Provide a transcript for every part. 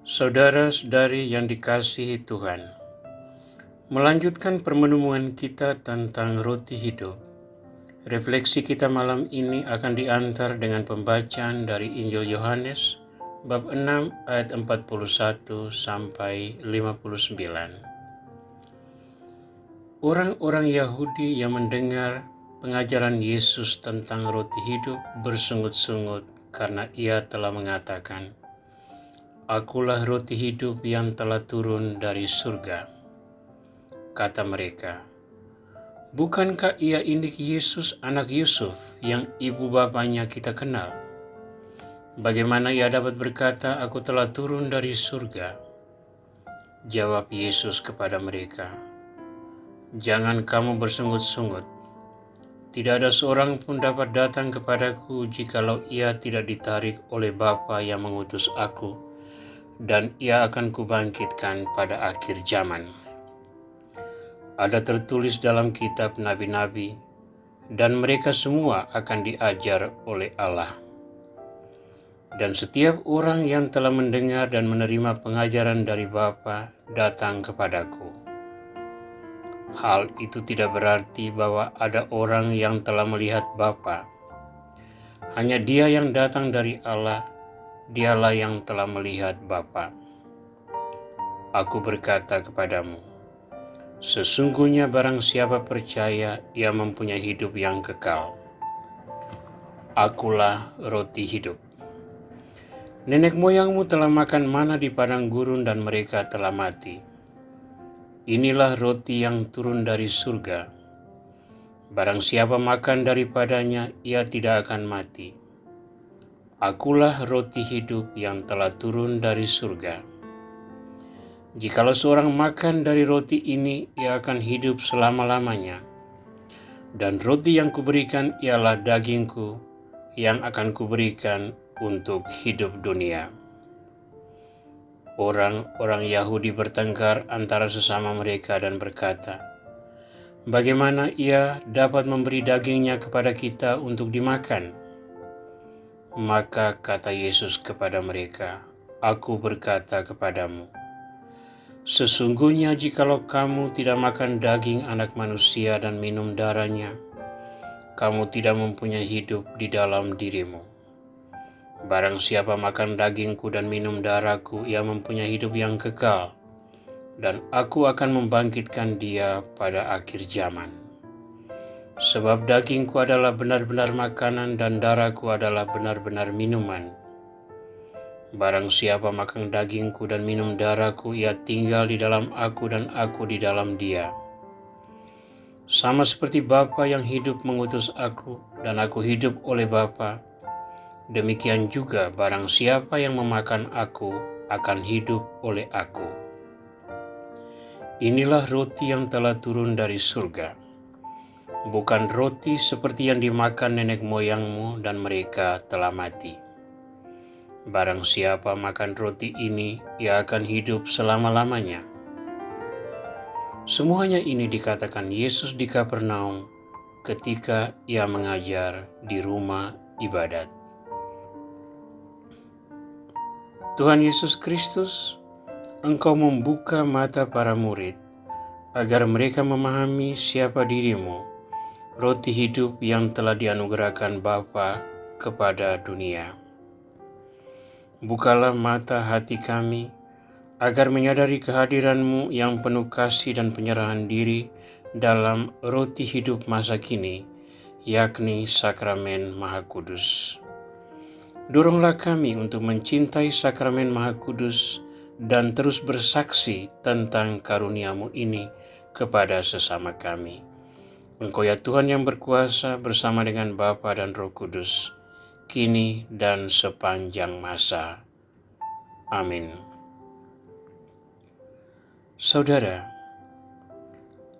Saudara-saudari yang dikasihi Tuhan, melanjutkan permenungan kita tentang roti hidup. Refleksi kita malam ini akan diantar dengan pembacaan dari Injil Yohanes bab 6 ayat 41 sampai 59. Orang-orang Yahudi yang mendengar pengajaran Yesus tentang roti hidup bersungut-sungut karena ia telah mengatakan, "Akulah roti hidup yang telah turun dari surga." Kata mereka, "Bukankah ia ini Yesus anak Yusuf yang ibu bapanya kita kenal? Bagaimana ia dapat berkata, 'Aku telah turun dari surga'?" Jawab Yesus kepada mereka, "Jangan kamu bersungut-sungut. Tidak ada seorang pun dapat datang kepadaku jikalau ia tidak ditarik oleh Bapa yang mengutus aku, dan ia akan kubangkitkan pada akhir zaman. Ada tertulis dalam kitab nabi-nabi, dan mereka semua akan diajar oleh Allah. Dan setiap orang yang telah mendengar dan menerima pengajaran dari Bapa datang kepadaku. Hal itu tidak berarti bahwa ada orang yang telah melihat Bapa. Hanya Dia yang datang dari Allah, Dialah yang telah melihat Bapa. Aku berkata kepadamu, sesungguhnya barang siapa percaya, ia mempunyai hidup yang kekal. Akulah roti hidup. Nenek moyangmu telah makan mana di padang gurun dan mereka telah mati. Inilah roti yang turun dari surga. Barang siapa makan daripadanya, ia tidak akan mati. Akulah roti hidup yang telah turun dari surga. Jikalau seorang makan dari roti ini, ia akan hidup selama-lamanya. Dan roti yang kuberikan ialah dagingku yang akan kuberikan untuk hidup dunia." Orang-orang Yahudi bertengkar antara sesama mereka dan berkata, "Bagaimana ia dapat memberi dagingnya kepada kita untuk dimakan?" Maka kata Yesus kepada mereka, "Aku berkata kepadamu, sesungguhnya jikalau kamu tidak makan daging anak manusia dan minum darahnya, kamu tidak mempunyai hidup di dalam dirimu. Barang siapa makan dagingku dan minum darahku, ia mempunyai hidup yang kekal, dan aku akan membangkitkan dia pada akhir zaman. Sebab dagingku adalah benar-benar makanan dan darahku adalah benar-benar minuman. Barang siapa makan dagingku dan minum darahku, ia tinggal di dalam aku dan aku di dalam dia. Sama seperti Bapa yang hidup mengutus aku, dan aku hidup oleh Bapa, demikian juga barang siapa yang memakan aku akan hidup oleh aku. Inilah roti yang telah turun dari surga. Bukan roti seperti yang dimakan nenek moyangmu dan mereka telah mati. Barang siapa makan roti ini, ia akan hidup selama-lamanya." Semuanya ini dikatakan Yesus di Kapernaum ketika ia mengajar di rumah ibadat. Tuhan Yesus Kristus, Engkau membuka mata para murid agar mereka memahami siapa dirimu, roti hidup yang telah dianugerahkan Bapa kepada dunia. Bukalah mata hati kami agar menyadari kehadiran-Mu yang penuh kasih dan penyerahan diri dalam roti hidup masa kini, yakni sakramen Maha Kudus. Doronglah kami untuk mencintai sakramen Maha Kudus dan terus bersaksi tentang karunia-Mu ini kepada sesama kami. Engkau ya Tuhan yang berkuasa bersama dengan Bapa dan Roh Kudus, kini dan sepanjang masa. Amin. Saudara,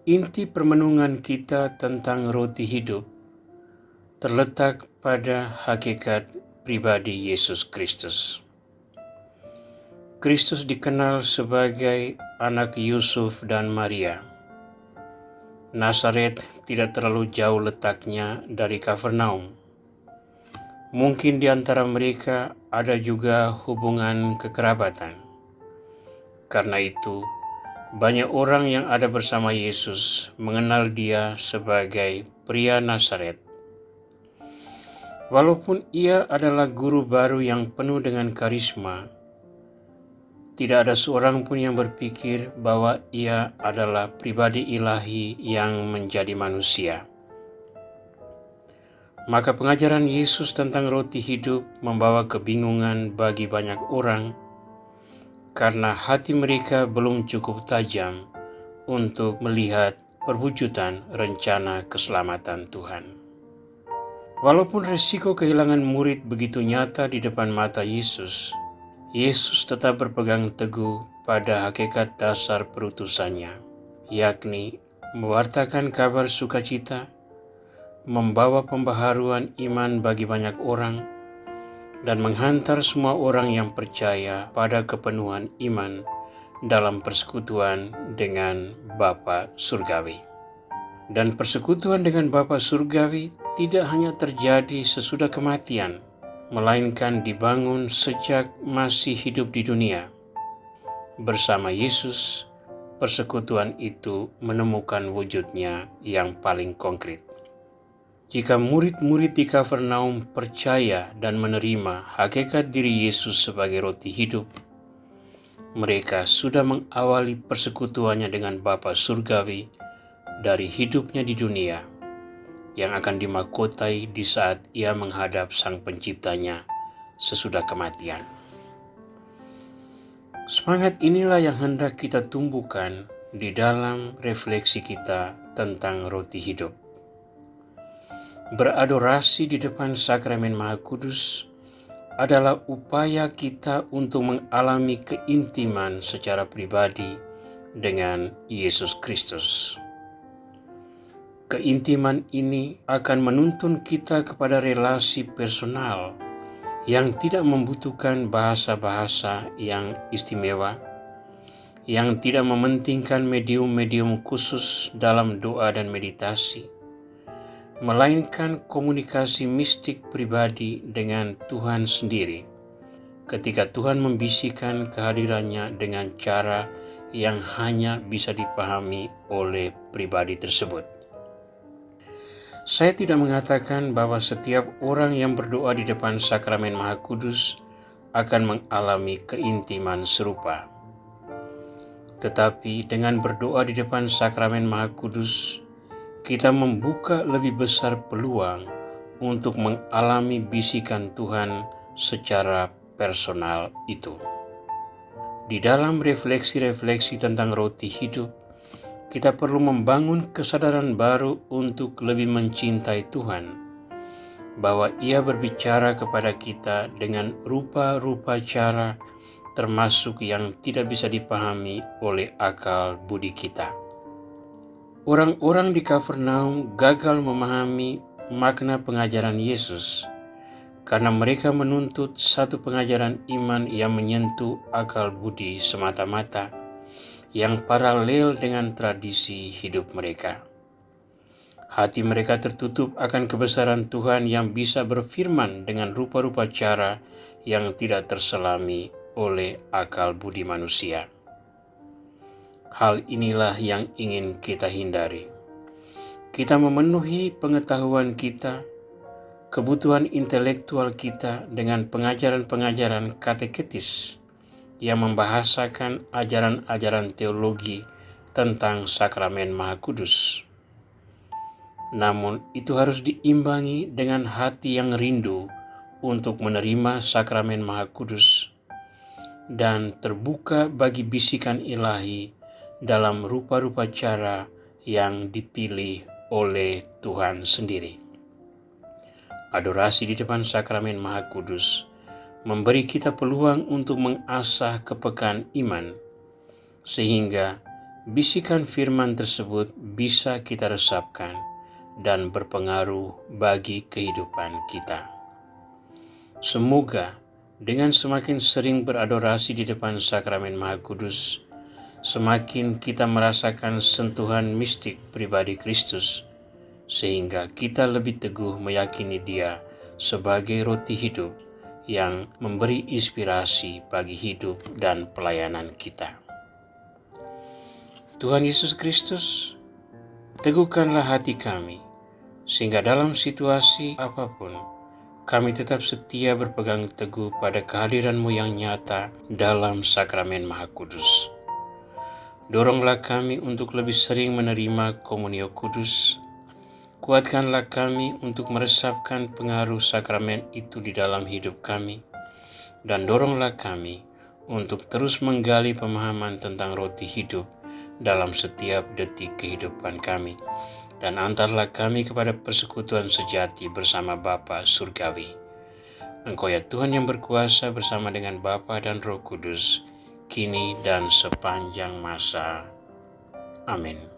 inti permenungan kita tentang roti hidup terletak pada hakikat pribadi Yesus Kristus. Kristus dikenal sebagai anak Yusuf dan Maria. Nazaret tidak terlalu jauh letaknya dari Kapernaum. Mungkin di antara mereka ada juga hubungan kekerabatan. Karena itu, banyak orang yang ada bersama Yesus mengenal Dia sebagai pria Nazaret. Walaupun Ia adalah guru baru yang penuh dengan karisma, tidak ada seorang pun yang berpikir bahwa Ia adalah pribadi ilahi yang menjadi manusia. Maka pengajaran Yesus tentang roti hidup membawa kebingungan bagi banyak orang karena hati mereka belum cukup tajam untuk melihat perwujudan rencana keselamatan Tuhan. Walaupun resiko kehilangan murid begitu nyata di depan mata Yesus, Yesus tetap berpegang teguh pada hakikat dasar perutusannya, yakni mewartakan kabar sukacita, membawa pembaharuan iman bagi banyak orang, dan menghantar semua orang yang percaya pada kepenuhan iman dalam persekutuan dengan Bapa Surgawi. Dan persekutuan dengan Bapa Surgawi tidak hanya terjadi sesudah kematian, melainkan dibangun sejak masih hidup di dunia. Bersama Yesus, persekutuan itu menemukan wujudnya yang paling konkret. Jika murid-murid di Kafarnaum percaya dan menerima hakikat diri Yesus sebagai roti hidup, mereka sudah mengawali persekutuannya dengan Bapa Surgawi dari hidupnya di dunia, yang akan dimahkotai di saat ia menghadap Sang Penciptanya sesudah kematian. Semangat inilah yang hendak kita tumbuhkan di dalam refleksi kita tentang roti hidup. Beradorasi di depan sakramen Maha Kudus adalah upaya kita untuk mengalami keintiman secara pribadi dengan Yesus Kristus. Keintiman ini akan menuntun kita kepada relasi personal yang tidak membutuhkan bahasa-bahasa yang istimewa, yang tidak mementingkan medium-medium khusus dalam doa dan meditasi, melainkan komunikasi mistik pribadi dengan Tuhan sendiri, ketika Tuhan membisikkan kehadirannya dengan cara yang hanya bisa dipahami oleh pribadi tersebut. Saya tidak mengatakan bahwa setiap orang yang berdoa di depan sakramen Maha Kudus akan mengalami keintiman serupa. Tetapi dengan berdoa di depan sakramen Maha Kudus, kita membuka lebih besar peluang untuk mengalami bisikan Tuhan secara personal itu. Di dalam refleksi-refleksi tentang roti hidup, kita perlu membangun kesadaran baru untuk lebih mencintai Tuhan, bahwa Ia berbicara kepada kita dengan rupa-rupa cara termasuk yang tidak bisa dipahami oleh akal budi kita. Orang-orang di Kafarnaum gagal memahami makna pengajaran Yesus karena mereka menuntut satu pengajaran iman yang menyentuh akal budi semata-mata, yang paralel dengan tradisi hidup mereka. Hati mereka tertutup akan kebesaran Tuhan yang bisa berfirman dengan rupa-rupa cara yang tidak terselami oleh akal budi manusia. Hal inilah yang ingin kita hindari. Kita memenuhi pengetahuan kita, kebutuhan intelektual kita dengan pengajaran-pengajaran kateketis yang membahasakan ajaran-ajaran teologi tentang sakramen Maha Kudus. Namun itu harus diimbangi dengan hati yang rindu untuk menerima sakramen Maha Kudus dan terbuka bagi bisikan ilahi dalam rupa-rupa cara yang dipilih oleh Tuhan sendiri. Adorasi di depan sakramen Maha Kudus memberi kita peluang untuk mengasah kepekaan iman, sehingga bisikan firman tersebut bisa kita resapkan dan berpengaruh bagi kehidupan kita. Semoga dengan semakin sering beradorasi di depan sakramen Maha Kudus, semakin kita merasakan sentuhan mistik pribadi Kristus, sehingga kita lebih teguh meyakini Dia sebagai roti hidup yang memberi inspirasi bagi hidup dan pelayanan kita. Tuhan Yesus Kristus, teguhkanlah hati kami, sehingga dalam situasi apapun, kami tetap setia berpegang teguh pada kehadiran-Mu yang nyata dalam sakramen Maha Kudus. Doronglah kami untuk lebih sering menerima komunio kudus. Kuatkanlah kami untuk meresapkan pengaruh sakramen itu di dalam hidup kami. Dan doronglah kami untuk terus menggali pemahaman tentang roti hidup dalam setiap detik kehidupan kami, dan antarlah kami kepada persekutuan sejati bersama Bapa Surgawi. Engkau ya Tuhan yang berkuasa bersama dengan Bapa dan Roh Kudus, kini dan sepanjang masa. Amin.